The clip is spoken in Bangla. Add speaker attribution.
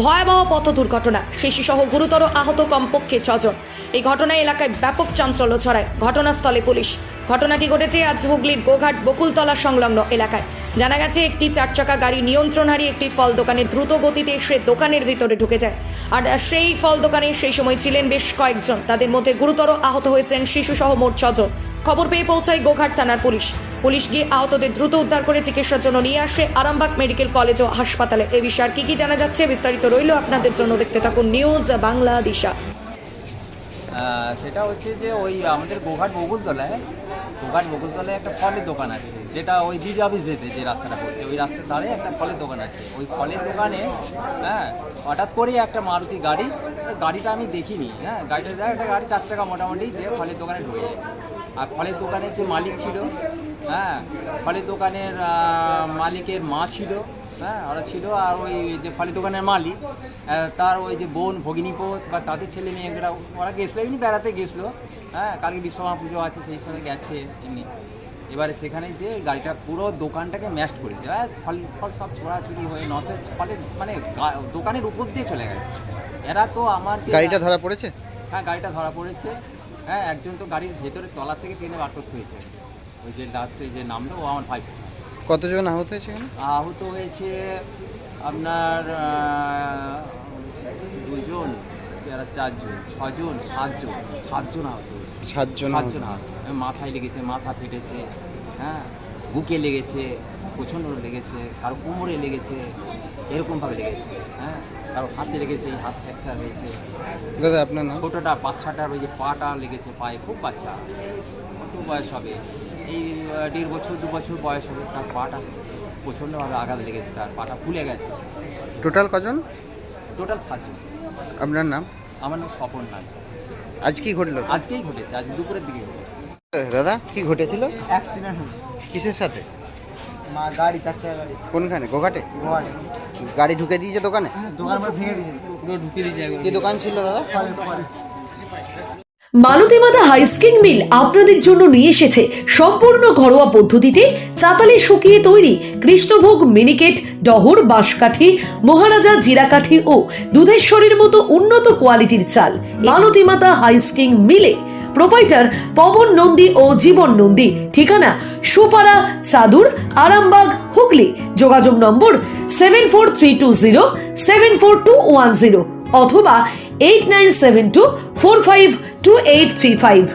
Speaker 1: ভয়াবহ পথ দুর্ঘটনা, শিশুসহ গুরুতর আহত কমপক্ষে 6 জন। এই ঘটনায় এলাকায় ব্যাপক চাঞ্চল্য ছড়ায়। ঘটনাস্থলে পুলিশ। ঘটনাটি ঘটেছে আজ হুগলির গোঘাট বকুলতলা সংলগ্ন এলাকায়। জানা গেছে, একটি 4 চাকা গাড়ি নিয়ন্ত্রণ হারিয়ে একটি ফল দোকানে দ্রুত গতিতে এসে দোকানের ভিতরে ঢুকে যায়। আর সেই ফল দোকানে সেই সময় ছিলেন বেশ কয়েকজন। তাদের মধ্যে গুরুতর আহত হয়েছেন শিশুসহ মোট 6 জন। খবর পেয়ে পৌঁছায় গোঘাট থানার পুলিশ। পুলিশ গিয়ে আহতদের দ্রুত উদ্ধার করে চিকিৎসার জন্য নিয়ে আসে আরামবাগ মেডিকেল কলেজ ও হাসপাতালে। এ বিষয়ে আর কি জানা যাচ্ছে বিস্তারিত রইল আপনাদের জন্য, দেখতে থাকুন নিউজ বাংলা দিশা।
Speaker 2: সেটা হচ্ছে যে ওই আমাদের গোঘাট বকুলতলায় একটা ফলের দোকান আছে, যেটা ওই বিডি অফিস যেতে যে রাস্তাটা পড়ছে ওই রাস্তার ধারে একটা ফলের দোকান আছে। ওই ফলের দোকানে হঠাৎ করেই একটা মারুতি গাড়িটা আমি দেখিনি। গাড়িটা একটা গাড়ি 4 চাকা মোটামুটি, যে ফলের দোকানে ঢুকে যায়। আর ফলের দোকানের যে মালিক ছিল, ফলের দোকানের মালিকের মা ছিল, ওরা ছিল। আর ওই যে ফলের দোকানের মালিক, তার ওই যে বোন ভগিনীপোত বা তাদের ছেলে মেয়েরা, ওরা গেছিলো এমনি বেড়াতে গেছিলো। কালকে বিশ্বকর্মা পুজো আছে, সেই হিসাবে গেছে এমনি। এবারে সেখানে যে গাড়িটা পুরো দোকানটাকে ম্যাশ করে দিয়েছে। ফল সব ছোড়াছুড়ি হয়ে নষ্ট, ফলে মানে দোকানের উপর দিয়ে চলে গেছে। এরা তো আমার
Speaker 3: গাড়িটা ধরা পড়েছে।
Speaker 2: হ্যাঁ, গাড়িটা ধরা পড়েছে। একজন তো গাড়ির ভেতরে তলা থেকে টেনে বার করতে হয়েছে। ওই যে লাস্টে যে নামলো ও আমার ভাই।
Speaker 3: কতজন আহত হয়েছে এখানে?
Speaker 2: আহত হয়েছে আপনার 2 জন, 4 জন, 6 জন, 7 জন আহত হয়েছে।
Speaker 3: 7 জন
Speaker 2: আহত। মাথায় লেগেছে, মাথা ফেটেছে, বুকে লেগেছে, প্রচণ্ড লেগেছে, কারো কোমরে লেগেছে, এরকমভাবে লেগেছে। কারো হাতে লেগেছে, এই হাত ফ্র্যাকচার হয়েছে।
Speaker 3: দাদা আপনার নাম?
Speaker 2: ছোটোটা বাচ্চাটার ওই যে পাটা লেগেছে, পায়ে, খুব বাচ্চা, কত বয়স হবে, এই 1.5 বছর 2 বছর বয়স হবে। তার পাটা প্রচণ্ডভাবে আঘাত লেগেছে, তার পাটা ফুলে গেছে।
Speaker 3: টোটাল কজন?
Speaker 2: টোটাল 7 জন।
Speaker 3: আপনার নাম?
Speaker 2: আমার নাম স্বপন নাথ।
Speaker 3: আজ কি ঘটলো?
Speaker 2: আজকেই ঘটেছে, আজ দুপুরের দিকে ঘটেছে।
Speaker 3: দাদা কি ঘটেছিল?
Speaker 4: অ্যাক্সিডেন্ট হয়েছে।
Speaker 3: কিসের সাথে?
Speaker 4: গাড়ি 4 চাকা গাড়ি।
Speaker 3: কোনখানে? গোঘাটে?
Speaker 4: গোয়াটে।
Speaker 3: গাড়ি ঢুকে দিয়েছে দোকানে?
Speaker 4: দোকান পুরো ভেঙে দিয়েছে, পুরো ঢুকে দিয়েছে।
Speaker 3: কি দোকান ছিল দাদা?
Speaker 5: মালতী মাতা হাইস্কিং মিল আপনাদের জন্য নিয়ে এসেছে সম্পূর্ণ ঘরোয়া পদ্ধতিতে চাতালে শুকিয়ে তৈরি কৃষ্ণভোগ মিনিকেট, ডহর, বাঁশকাঠি, মহারাজা জিরাকাঠি ও দুধেশ্বরীর মতো উন্নত কোয়ালিটির চাল। মালতী মাতা হাইস্কিং মিলে প্রোপাইটার পবন নন্দী ও জীবন নন্দী। ঠিকানা সুপারা, চাদুর, আরামবাগ, হুগলি। যোগাযোগ নম্বর 7432074210 অথবা 8972452835।